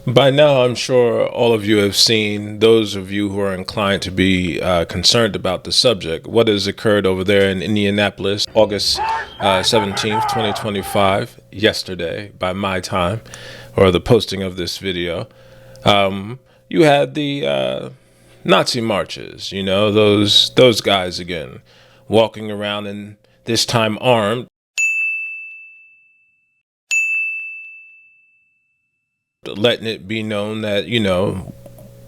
By now, I'm sure all of you have seen, those of you who are inclined to be concerned about the subject, what has occurred over there in Indianapolis, August 17th, 2025, yesterday, by my time, or the posting of this video. You had the Nazi marches, those guys again, walking around and this time armed, letting it be known that,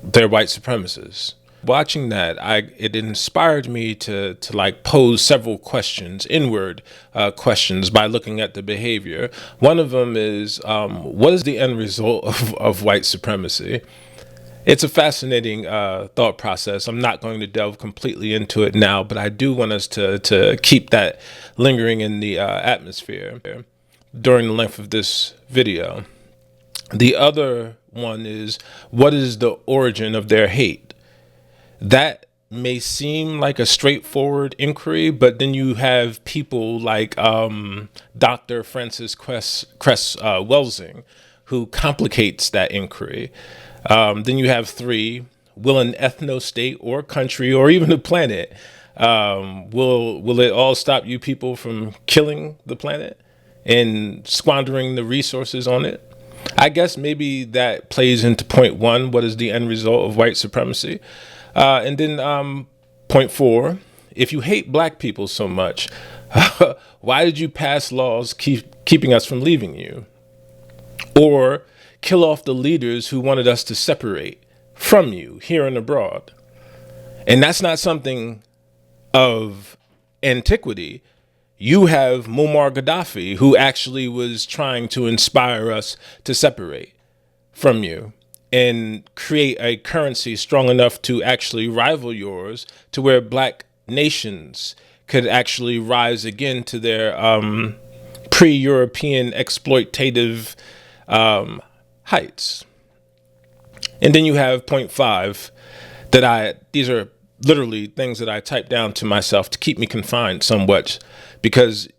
they're white supremacists. Watching that, it inspired me to like pose several questions, inward questions, by looking at the behavior. One of them is, what is the end result of white supremacy? It's a fascinating thought process. I'm not going to delve completely into it now, but I do want us to keep that lingering in the atmosphere during the length of this video. The other one is, what is the origin of their hate? That may seem like a straightforward inquiry, but then you have people like Dr. Francis Cress Welsing, who complicates that inquiry. Then you have three, will an ethno-state or country or even a planet, will it all stop you people from killing the planet and squandering the resources on it? I guess maybe that plays into point one. What is the end result of white supremacy? And then point four, if you hate black people so much, why did you pass laws keeping us from leaving you? Or kill off the leaders who wanted us to separate from you here and abroad? And that's not something of antiquity. You have Muammar Gaddafi, who actually was trying to inspire us to separate from you and create a currency strong enough to actually rival yours, to where black nations could actually rise again to their pre-European exploitative heights. And then you have point five, these are literally things that I typed down to myself to keep me confined somewhat, because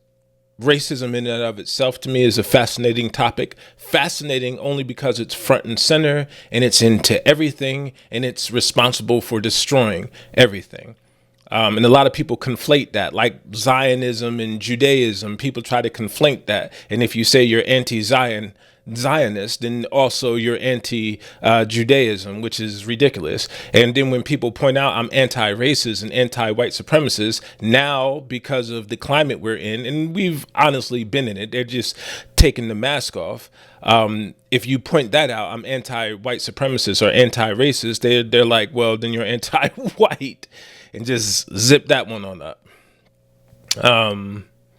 racism in and of itself to me is a fascinating topic. Fascinating only because it's front and center and it's into everything and it's responsible for destroying everything. And a lot of people conflate that, like Zionism and Judaism. People try to conflate that. And if you say you're Zionist, then also you're anti-Judaism, which is ridiculous. And then when people point out I'm anti-racist and anti-white supremacist, now because of the climate we're in, and we've honestly been in it, they're just taking the mask off. If you point that out, I'm anti-white supremacist or anti-racist, they're like, well, then you're anti-white, and just zip that one on up.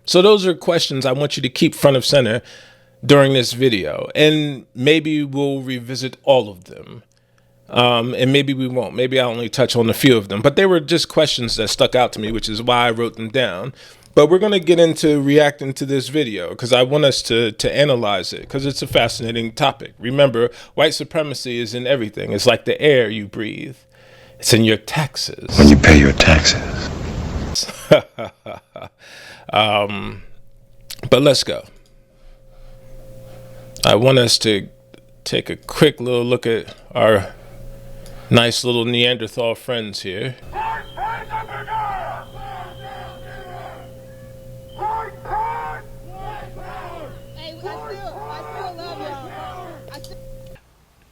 So those are questions I want you to keep front of center during this video, and maybe we'll revisit all of them, and maybe we won't. Maybe I'll only touch on a few of them, but they were just questions that stuck out to me, which is why I wrote them down. But we're going to get into reacting to this video because I want us to analyze it, because it's a fascinating topic. Remember, white supremacy is in everything. It's like the air you breathe. It's in your taxes. When you pay your taxes. But let's go. I want us to take a quick little look at our nice little Neanderthal friends here.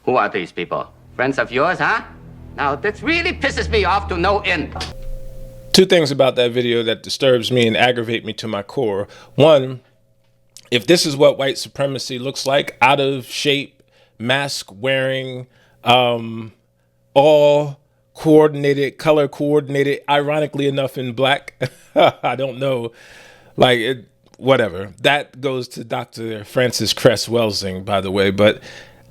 Who are these people? Friends of yours, huh? Now, this really pisses me off to no end. Two things about that video that disturbs me and aggravate me to my core. One, if this is what white supremacy looks like, out of shape, mask wearing, all coordinated, color coordinated, ironically enough in black, I don't know, like it, whatever. That goes to Dr. Francis Cress Welsing, by the way, but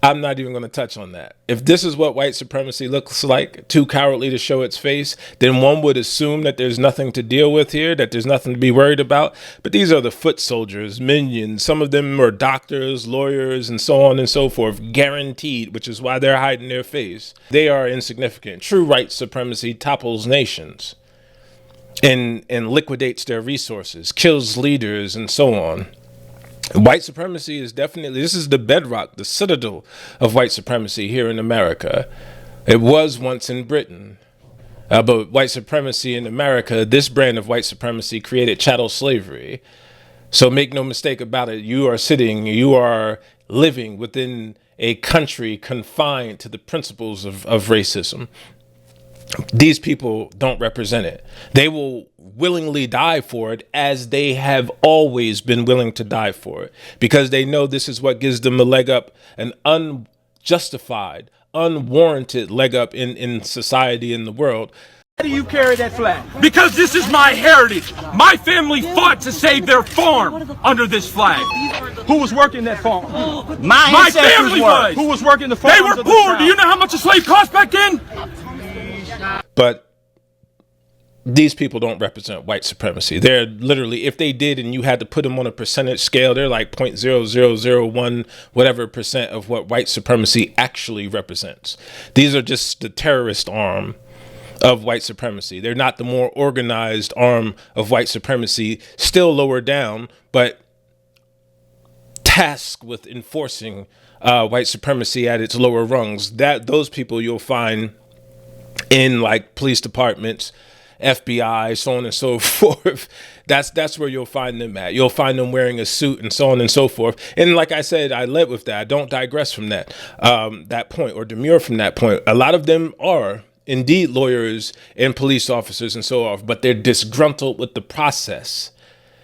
I'm not even going to touch on that. If this is what white supremacy looks like, too cowardly to show its face, then one would assume that there's nothing to deal with here, that there's nothing to be worried about. But these are the foot soldiers, minions. Some of them are doctors, lawyers, and so on and so forth, guaranteed, which is why they're hiding their face. They are insignificant. True white supremacy topples nations and liquidates their resources, kills leaders, and so on. White supremacy is definitely, this is the bedrock, the citadel of white supremacy here in America. It was once in Britain. But white supremacy in America, this brand of white supremacy created chattel slavery. So make no mistake about it, you are living within a country confined to the principles of racism. These people don't represent it. They will willingly die for it, as they have always been willing to die for it, because they know this is what gives them a leg up, an unjustified, unwarranted leg up in society, in the world. Why do you carry that flag? Because this is my heritage. My family fought to save their farm under this flag. Who was working that farm? My family was. Who was working the farm? They were poor. Do you know how much a slave cost back then? But these people don't represent white supremacy. They're literally, if they did and you had to put them on a percentage scale, they're like 0.0001 whatever percent of what white supremacy actually represents. These are just the terrorist arm of white supremacy. They're not the more organized arm of white supremacy, still lower down, but tasked with enforcing white supremacy at its lower rungs. Those people you'll find in like police departments, FBI, so on and so forth. That's where you'll find them at. You'll find them wearing a suit and so on and so forth. And like I said, I led with that. I don't digress from that point or demur from that point. A lot of them are indeed lawyers and police officers and so on, but they're disgruntled with the process.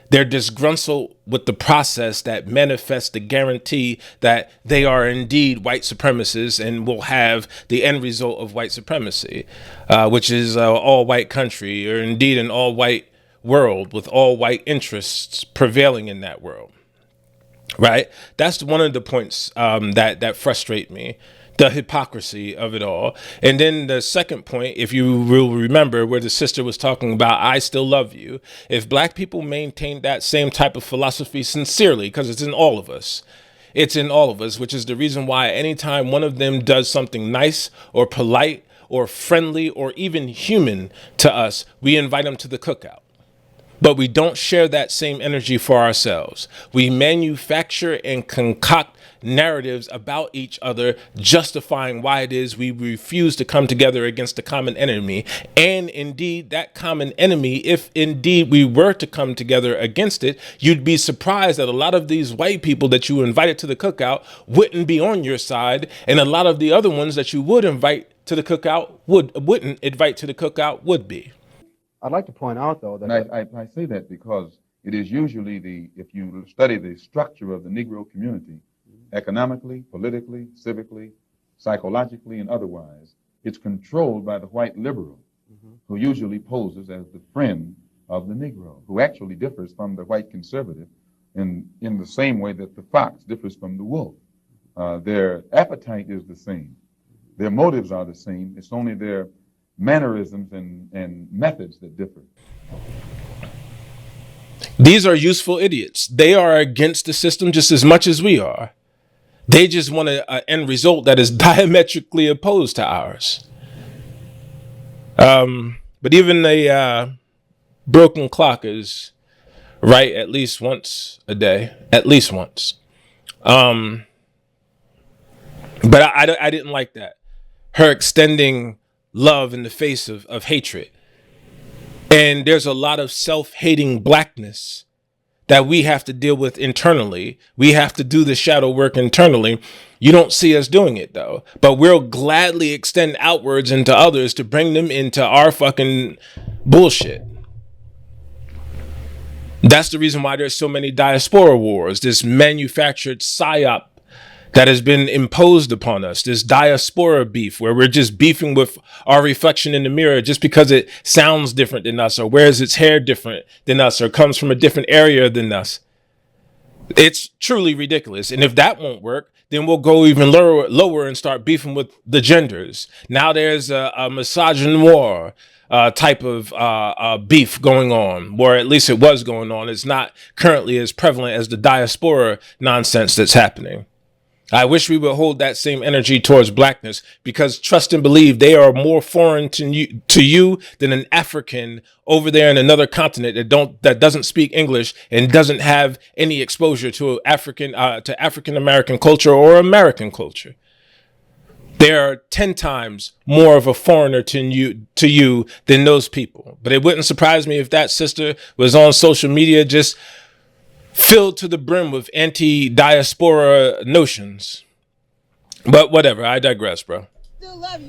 They're disgruntled with the process that manifests the guarantee that they are indeed white supremacists and will have the end result of white supremacy, which is an all-white country, or indeed an all-white world with all white interests prevailing in that world. Right? That's one of the points that frustrate me. The hypocrisy of it all. And then the second point, if you will remember, where the sister was talking about, I still love you. If black people maintain that same type of philosophy sincerely, because it's in all of us, which is the reason why anytime one of them does something nice or polite or friendly or even human to us, we invite them to the cookout. But we don't share that same energy for ourselves. We manufacture and concoct narratives about each other, justifying why it is we refuse to come together against the common enemy. And indeed, that common enemy, if indeed we were to come together against it, you'd be surprised that a lot of these white people that you invited to the cookout wouldn't be on your side. And a lot of the other ones that you would invite to the cookout wouldn't invite to the cookout would be. I'd like to point out, though, that I say that because it is usually if you study the structure of the Negro community, economically, politically, civically, psychologically, and otherwise, it's controlled by the white liberal, who usually poses as the friend of the Negro, who actually differs from the white conservative in the same way that the fox differs from the wolf. Their appetite is the same. Their motives are the same. It's only their mannerisms and methods that differ. These are useful idiots. They are against the system just as much as we are. They just want an end result that is diametrically opposed to ours. But even a broken clock is right at least once a day, at least once. But I didn't like that. Her extending love in the face of hatred. And there's a lot of self-hating blackness that we have to deal with internally. We have to do the shadow work internally. You don't see us doing it, though. But we'll gladly extend outwards into others to bring them into our fucking bullshit. That's the reason why there's so many diaspora wars, this manufactured psyop that has been imposed upon us, this diaspora beef, where we're just beefing with our reflection in the mirror just because it sounds different than us, or wears its hair different than us, or comes from a different area than us. It's truly ridiculous. And if that won't work, then we'll go even lower and start beefing with the genders. Now there's a misogynoir type of beef going on, or at least it was going on. It's not currently as prevalent as the diaspora nonsense that's happening. I wish we would hold that same energy towards blackness, because trust and believe they are more foreign to you than an African over there in another continent that doesn't speak English and doesn't have any exposure to African American culture or American culture. They are 10 times more of a foreigner to you than those people. But it wouldn't surprise me if that sister was on social media just filled to the brim with anti-diaspora notions. But whatever, I digress, bro. Still love you.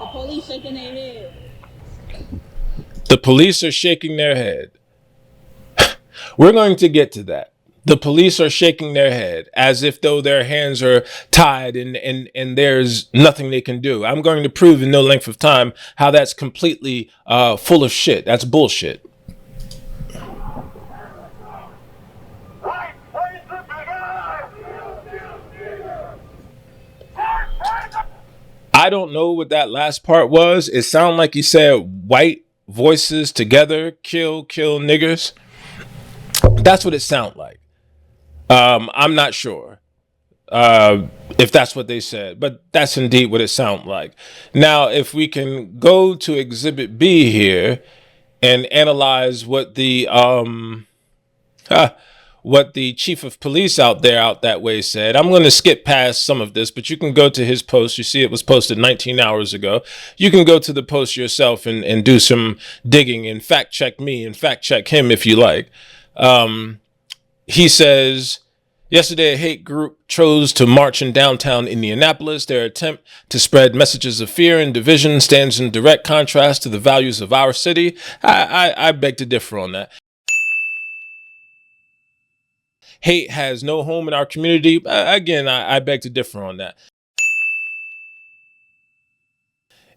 The police shaking their head. The police are shaking their head. We're going to get to that. The police are shaking their head as if though their hands are tied and there's nothing they can do. I'm going to prove in no length of time how that's completely full of shit. That's bullshit. I don't know what that last part was. It sounded like he said white voices together, kill niggers. That's what it sounded like. I'm not sure if that's what they said, but that's indeed what it sounded like. Now, if we can go to Exhibit B here and analyze what the chief of police out that way said. I'm going to skip past some of this, but you can go to his post. You see it was posted 19 hours ago. You can go to the post yourself and do some digging and fact check me and fact check him if you like. He says, yesterday a hate group chose to march in downtown Indianapolis. Their attempt to spread messages of fear and division stands in direct contrast to the values of our city. I beg to differ on that. Hate has no home in our community. Again, I beg to differ on that.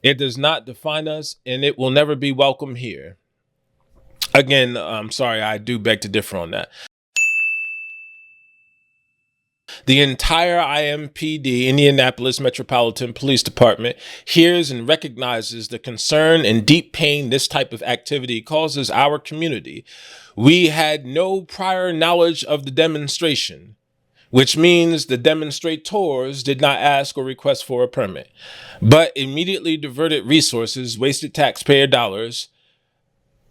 It does not define us, and it will never be welcome here. Again, I'm sorry, I do beg to differ on that. The entire IMPD, Indianapolis Metropolitan Police Department, hears and recognizes the concern and deep pain this type of activity causes our community. We had no prior knowledge of the demonstration, which means the demonstrators did not ask or request for a permit, but immediately diverted resources, wasted taxpayer dollars,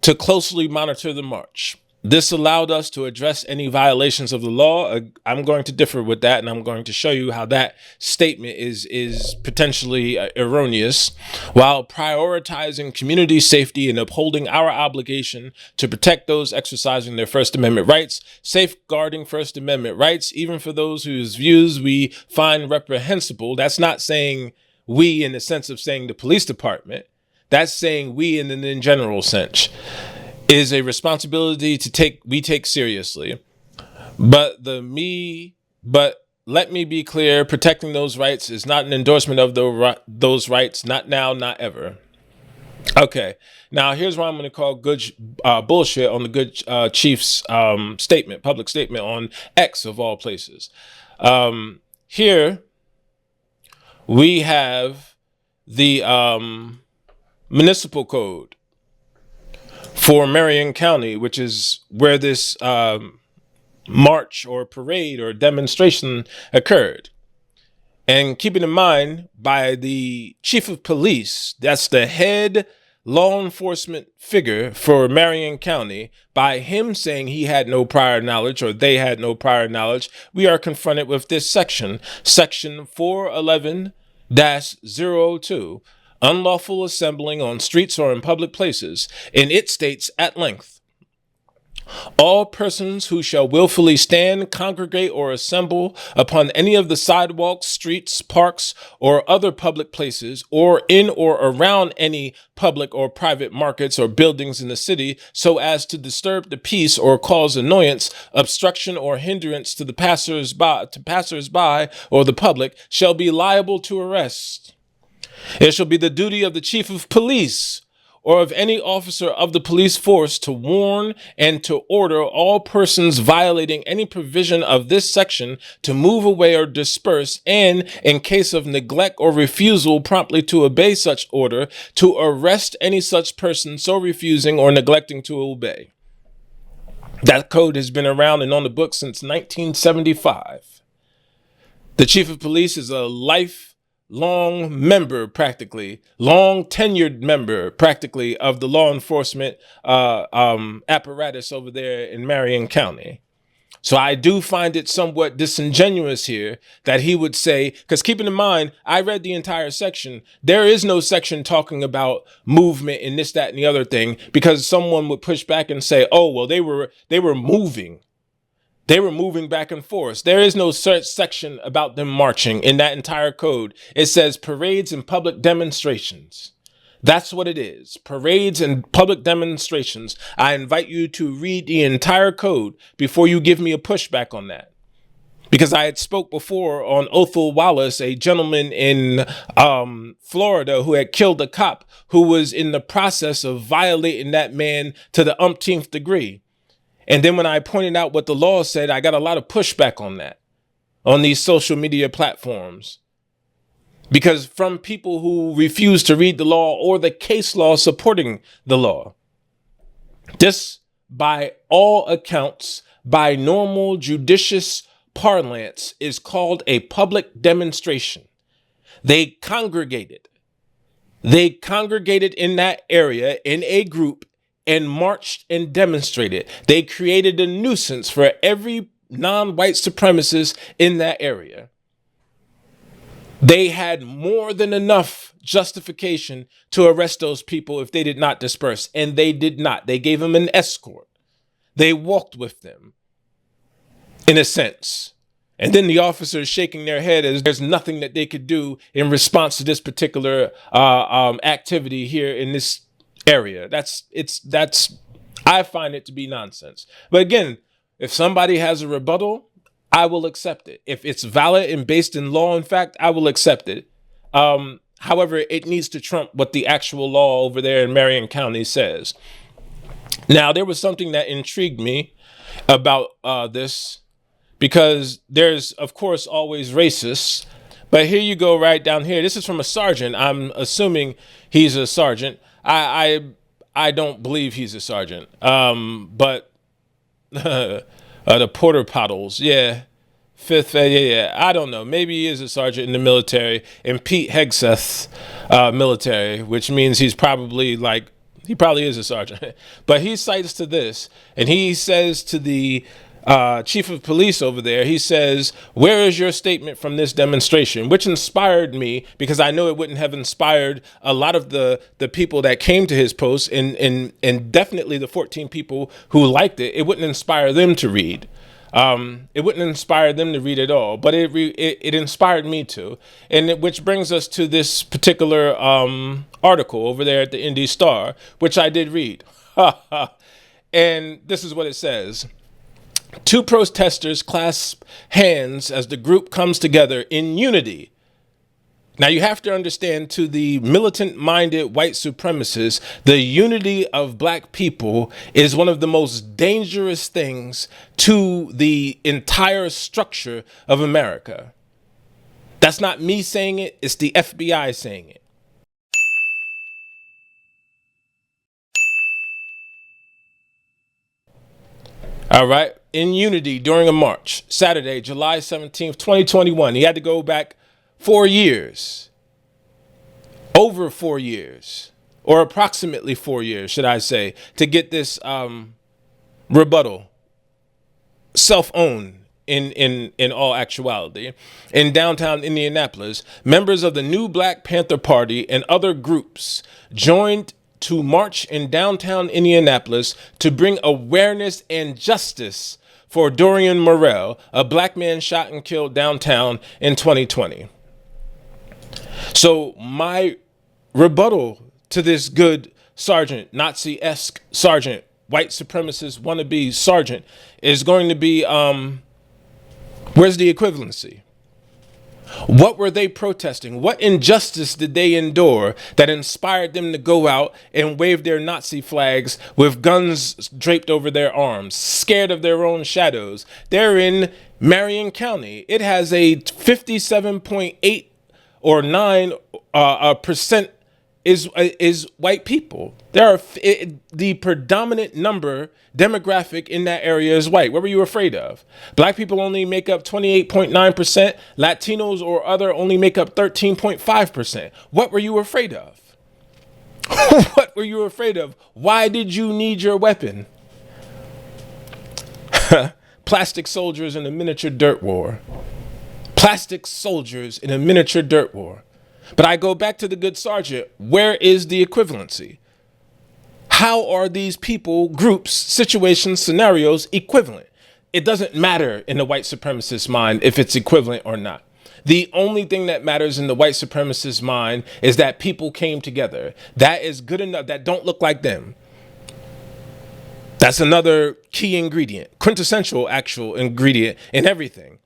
to closely monitor the march. This allowed us to address any violations of the law. I'm going to differ with that, and I'm going to show you how that statement is potentially erroneous, while prioritizing community safety and upholding our obligation to protect those exercising their First Amendment rights, safeguarding First Amendment rights, even for those whose views we find reprehensible. That's not saying we in the sense of saying the police department. That's saying we in the general sense. Is a responsibility we take seriously. But let me be clear, protecting those rights is not an endorsement of those rights, not now, not ever. Okay, now here's what I'm going to call good bullshit on the good chief's statement, public statement on X of all places. Here we have the municipal code for Marion County, which is where this march or parade or demonstration occurred. And keeping in mind, by the chief of police, that's the head law enforcement figure for Marion County, by him saying he had no prior knowledge or they had no prior knowledge, we are confronted with this section 411-02. Unlawful assembling on streets or in public places, and it states at length, all persons who shall willfully stand, congregate, or assemble upon any of the sidewalks, streets, parks, or other public places, or in or around any public or private markets or buildings in the city, so as to disturb the peace or cause annoyance, obstruction, or hindrance to the passers-by or the public, shall be liable to arrest. It shall be the duty of the chief of police or of any officer of the police force to warn and to order all persons violating any provision of this section to move away or disperse, and in case of neglect or refusal promptly to obey such order, to arrest any such person so refusing or neglecting to obey. That code has been around and on the books since 1975. The chief of police is a lifelong member, practically, long tenured member, practically, of the law enforcement apparatus over there in Marion County. So I do find it somewhat disingenuous here that he would say, because keeping in mind, I read the entire section. There is no section talking about movement and this, that, and the other thing, because someone would push back and say, oh, well, they were moving. They were moving back and forth. There is no such section about them marching in that entire code. It says parades and public demonstrations. That's what it is. Parades and public demonstrations. I invite you to read the entire code before you give me a pushback on that. Because I had spoke before on Othel Wallace, a gentleman in Florida who had killed a cop who was in the process of violating that man to the umpteenth degree. And then when I pointed out what the law said, I got a lot of pushback on that on these social media platforms. Because from people who refuse to read the law or the case law supporting the law. This, by all accounts, by normal judicious parlance, is called a public demonstration. They congregated. They congregated in that area in a group and marched and demonstrated. They created a nuisance for every non-white supremacist in that area. They had more than enough justification to arrest those people if they did not disperse, and they did not. They gave them an escort. They walked with them, in a sense. And then the officers shaking their head as there's nothing that they could do in response to this particular activity here in this area. I find it to be nonsense. But again, if somebody has a rebuttal, I will accept it. If it's valid and based in law and fact, I will accept it. However, it needs to trump what the actual law over there in Marion County says. Now, there was something that intrigued me about this, because there's, of course, always racists. But here you go right down here. This is from a sergeant. I'm assuming he's a sergeant. I don't believe he's a sergeant. But the Porter Pottles, yeah. Fifth, yeah. I don't know. Maybe he is a sergeant in the military. And Pete Hegseth, military, which means he probably is a sergeant. But he cites to this, and he says to the chief of police over there, he says, where is your statement from this demonstration? Which inspired me, because I know it wouldn't have inspired a lot of the people that came to his post, and definitely the 14 people who liked it. It wouldn't inspire them to read. It wouldn't inspire them to read at all, but it inspired me to. And which brings us to this particular article over there at the Indy Star, which I did read. And this is what it says. Two protesters clasp hands as the group comes together in unity. Now, you have to understand, to the militant-minded white supremacists, the unity of black people is one of the most dangerous things to the entire structure of America. That's not me saying it, it's the FBI saying it. All right. In unity during a march, Saturday, July 17th, 2021. He had to go back 4 years, over 4 years, or approximately 4 years, should I say, to get this rebuttal, self-owned in all actuality. In downtown Indianapolis, members of the New Black Panther Party and other groups joined to march in downtown Indianapolis to bring awareness and justice for Dorian Morrell, a black man shot and killed downtown in 2020. So my rebuttal to this good sergeant, Nazi-esque sergeant, white supremacist wannabe sergeant, is going to be, where's the equivalency? What were they protesting? What injustice did they endure that inspired them to go out and wave their Nazi flags with guns draped over their arms, scared of their own shadows? They're in Marion County. It has a 57.8 or 9 percent is white people. The predominant number demographic in that area is white. What were you afraid of? Black people only make up 28.9%. Latinos or other only make up 13.5%. What were you afraid of? What were you afraid of? Why did you need your weapon? Plastic soldiers in a miniature dirt war. Plastic soldiers in a miniature dirt war. But I go back to the good sergeant. Where is the equivalency? How are these people, groups, situations, scenarios equivalent? It doesn't matter in the white supremacist mind if it's equivalent or not. The only thing that matters in the white supremacist mind is that people came together. That is good enough. That don't look like them. That's another key ingredient, quintessential actual ingredient in everything.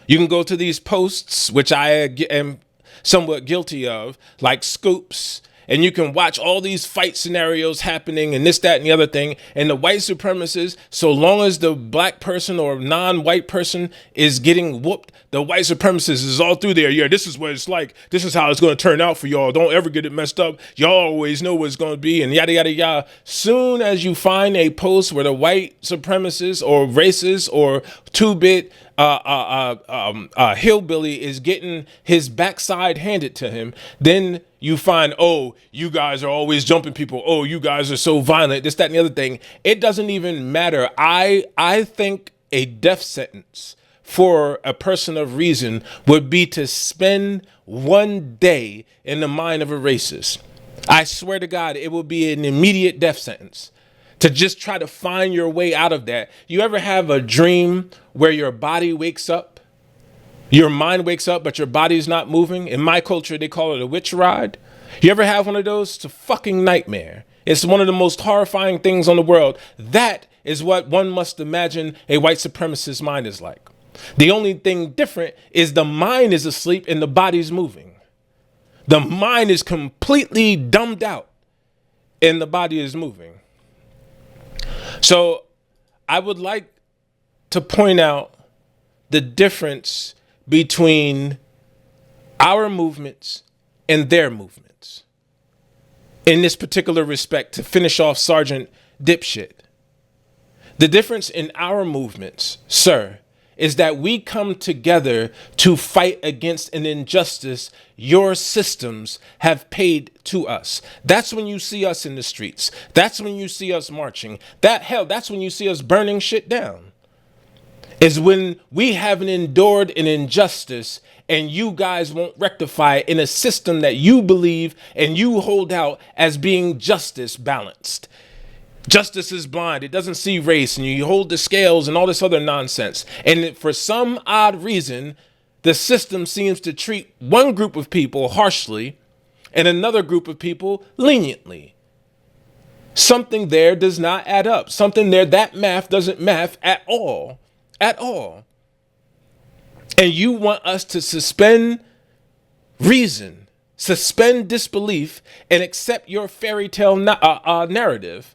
You can go to these posts, which I am somewhat guilty of, like Scoops, and you can watch all these fight scenarios happening and this, that, and the other thing. And the white supremacists, so long as the black person or non-white person is getting whooped, the white supremacist is all through there. Yeah, this is what it's like. This is how it's going to turn out for y'all. Don't ever get it messed up. Y'all always know what it's going to be, and yada, yada, yada. Soon as you find a post where the white supremacist or racist or two-bit hillbilly is getting his backside handed to him, then you find, oh, you guys are always jumping people. Oh, you guys are so violent. This, that, and the other thing. It doesn't even matter. I think a death sentence for a person of reason would be to spend one day in the mind of a racist. I swear to God, it will be an immediate death sentence. To just try to find your way out of that. You ever have a dream where your body wakes up? Your mind wakes up, but your body's not moving? In my culture, they call it a witch ride. You ever have one of those? It's a fucking nightmare. It's one of the most horrifying things on the world. That is what one must imagine a white supremacist mind is like. The only thing different is the mind is asleep and the body's moving. The mind is completely dumbed out and the body is moving. So I would like to point out the difference between our movements and their movements in this particular respect, to finish off Sergeant Dipshit. The difference in our movements, sir, is that we come together to fight against an injustice your systems have paid to us. That's when you see us in the streets. That's when you see us marching. That's when you see us burning shit down. Is when we haven't endured an injustice and you guys won't rectify it in a system that you believe and you hold out as being justice balanced. Justice is blind. It doesn't see race, and you hold the scales and all this other nonsense. And for some odd reason, the system seems to treat one group of people harshly and another group of people leniently. Something there does not add up. Something there, that math doesn't math at all. At all. And you want us to suspend reason, suspend disbelief, and accept your fairy tale narrative.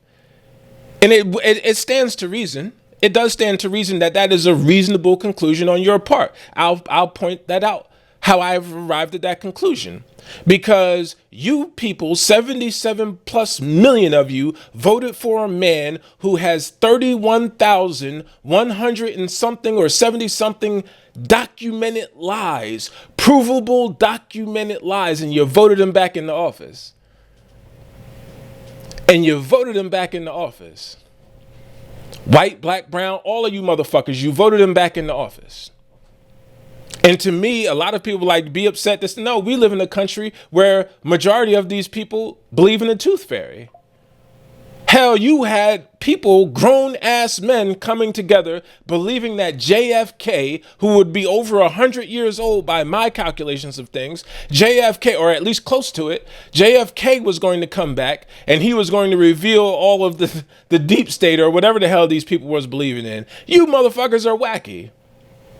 And it stands to reason. It does stand to reason that is a reasonable conclusion on your part. I'll point that out, how I've arrived at that conclusion. Because you people, 77 plus million of you, voted for a man who has 31,100 and something or 70 something documented lies, provable documented lies, and you voted him back in the office. And you voted him back in the office. White, black, brown, all of you motherfuckers, you voted him back in the office. And to me, a lot of people like to be upset. No, we live in a country where majority of these people believe in the tooth fairy. Hell, you had people, grown ass men coming together believing that JFK, who would be over 100 years old by my calculations of things, JFK, or at least close to it, JFK was going to come back and he was going to reveal all of the deep state or whatever the hell these people was believing in. You motherfuckers are wacky.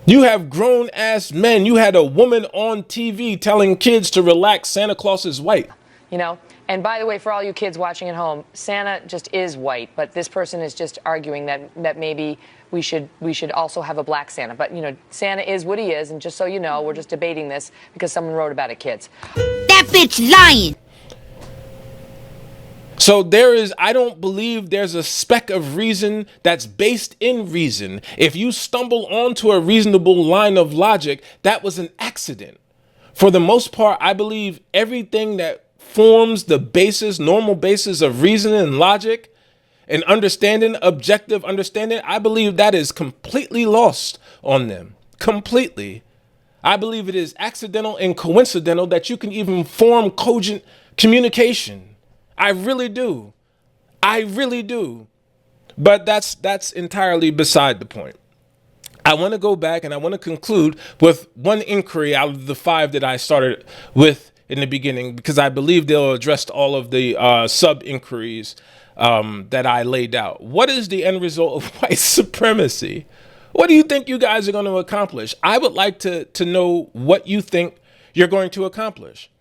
You have grown ass men. You had a woman on TV telling kids to relax, Santa Claus is white. You know, and by the way, for all you kids watching at home, Santa just is white, but this person is just arguing that maybe we should also have a black Santa. But, you know, Santa is what he is, and just so you know, we're just debating this because someone wrote about it, kids. That bitch lying. So I don't believe there's a speck of reason that's based in reason. If you stumble onto a reasonable line of logic, that was an accident. For the most part, I believe everything that forms the basis, normal basis of reason and logic and understanding, objective understanding, I believe that is completely lost on them. Completely. I believe it is accidental and coincidental that you can even form cogent communication. I really do. I really do. But that's entirely beside the point. I want to go back and I want to conclude with one inquiry out of the 5 that I started with in the beginning, because I believe they'll address all of the sub-inquiries that I laid out. What is the end result of white supremacy? What do you think you guys are going to accomplish? I would like to know what you think you're going to accomplish.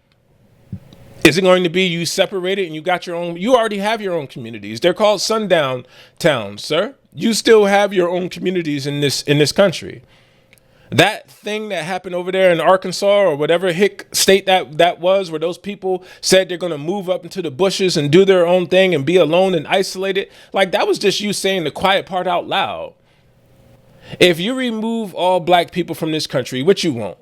Is it going to be you separated and you got your own? You already have your own communities. They're called sundown towns, sir. You still have your own communities in this country. That thing that happened over there in Arkansas or whatever hick state that was, where those people said they're going to move up into the bushes and do their own thing and be alone and isolated, like that was just you saying the quiet part out loud. If you remove all black people from this country, which you won't,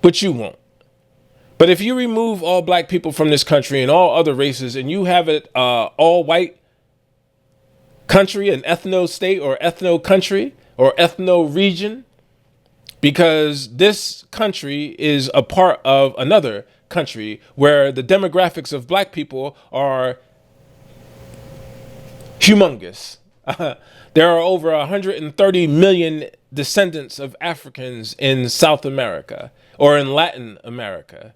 but if you remove all black people from this country and all other races and you have it all white country, an ethno state or ethno country or ethno region, because this country is a part of another country where the demographics of black people are humongous. There are over 130 million descendants of Africans in South America or in Latin America.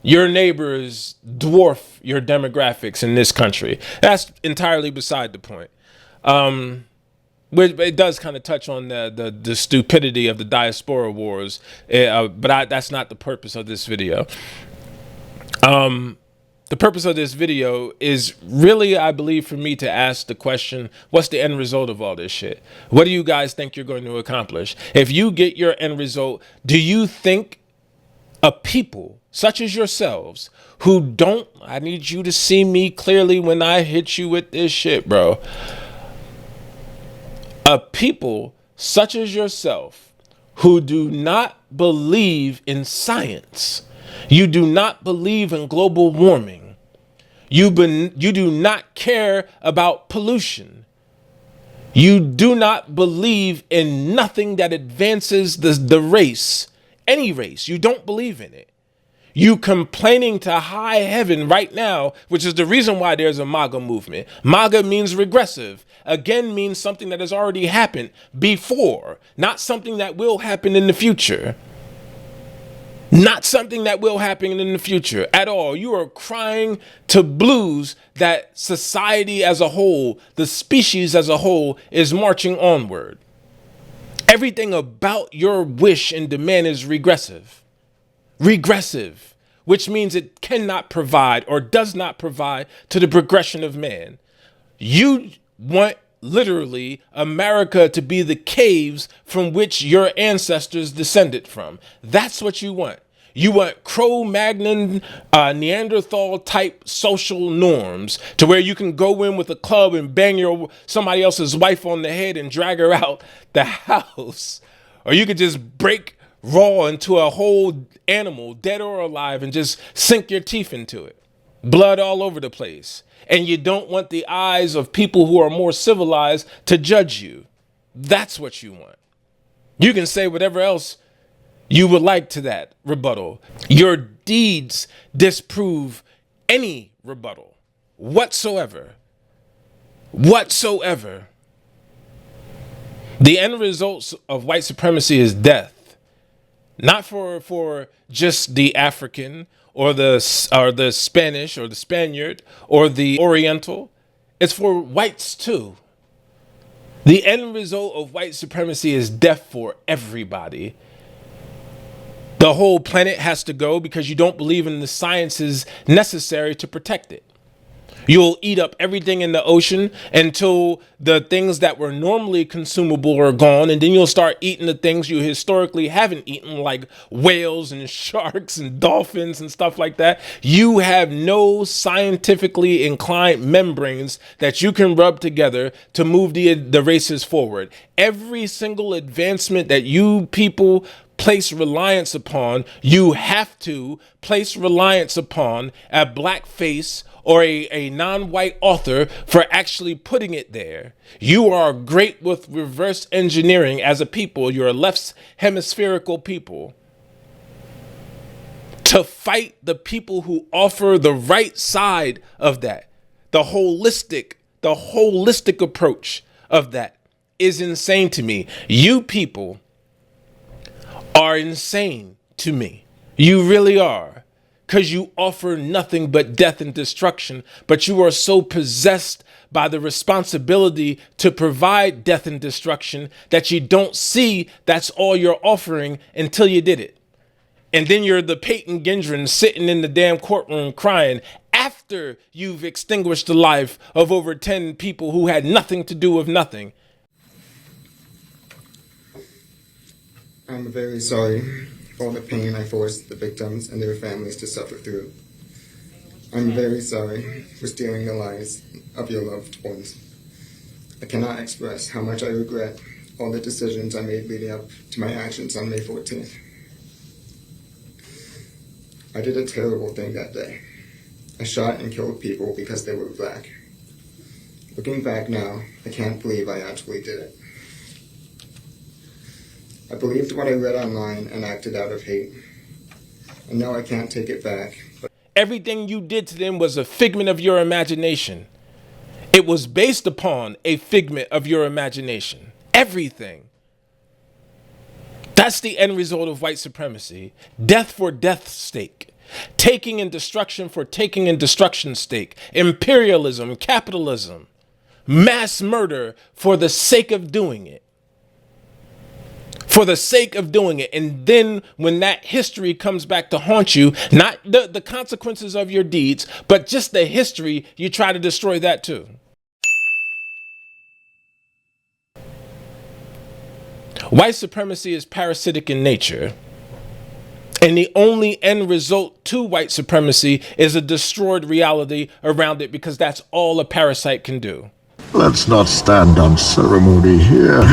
Your neighbors dwarf your demographics in this country. That's entirely beside the point. It does kind of touch on the stupidity of the diaspora wars, but that's not the purpose of this video. The purpose of this video is really, I believe, for me to ask the question, what's the end result of all this shit? What do you guys think you're going to accomplish? If you get your end result, do you think a people such as yourselves who don't, I need you to see me clearly when I hit you with this shit, bro. A people such as yourself who do not believe in science, you do not believe in global warming, you do not care about pollution, you do not believe in nothing that advances the race, any race, you don't believe in it. You complaining to high heaven right now, which is the reason why there's a MAGA movement. MAGA means regressive. Again means something that has already happened before, not something that will happen in the future. Not something that will happen in the future at all. You are crying to blues that society as a whole, the species as a whole, is marching onward. Everything about your wish and demand is regressive. Regressive, which means it cannot provide or does not provide to the progression of man. You want literally America to be the caves from which your ancestors descended from. That's what you want. You want Cro-Magnon, Neanderthal type social norms to where you can go in with a club and bang somebody else's wife on the head and drag her out the house. Or you could just break raw into a whole animal, dead or alive, and just sink your teeth into it. Blood all over the place. And you don't want the eyes of people who are more civilized to judge you. That's what you want. You can say whatever else you would like to that rebuttal. Your deeds disprove any rebuttal whatsoever. Whatsoever. The end results of white supremacy is death. Not for just the African or the Spanish or the Spaniard or the Oriental. It's for whites too. The end result of white supremacy is death for everybody. The whole planet has to go because you don't believe in the sciences necessary to protect it. You'll eat up everything in the ocean until the things that were normally consumable are gone. And then you'll start eating the things you historically haven't eaten, like whales and sharks and dolphins and stuff like that. You have no scientifically inclined membranes that you can rub together to move the races forward. Every single advancement that you people place reliance upon, you have to place reliance upon a black face or a non-white author for actually putting it there. You are great with reverse engineering as a people. You're a left hemispherical people. To fight the people who offer the right side of that, the holistic approach of that is insane to me. You people are insane to me. You really are. Because you offer nothing but death and destruction, but you are so possessed by the responsibility to provide death and destruction that you don't see that's all you're offering until you did it. And then you're the Peyton Gendron sitting in the damn courtroom crying after you've extinguished the life of over 10 people who had nothing to do with nothing. I'm very sorry for all the pain I forced the victims and their families to suffer through. I'm very sorry for stealing the lives of your loved ones. I cannot express how much I regret all the decisions I made leading up to my actions on May 14th. I did a terrible thing that day. I shot and killed people because they were black. Looking back now, I can't believe I actually did it. I believed what I read online and acted out of hate. I know I can't take it back. But everything you did to them was a figment of your imagination. It was based upon a figment of your imagination. Everything. That's the end result of white supremacy. Death for death's sake. Taking and destruction for taking and destruction's sake. Imperialism, capitalism. Mass murder for the sake of doing it. For the sake of doing it. And then when that history comes back to haunt you, not the consequences of your deeds, but just the history, you try to destroy that too. White supremacy is parasitic in nature. And the only end result to white supremacy is a destroyed reality around it, because that's all a parasite can do. Let's not stand on ceremony here.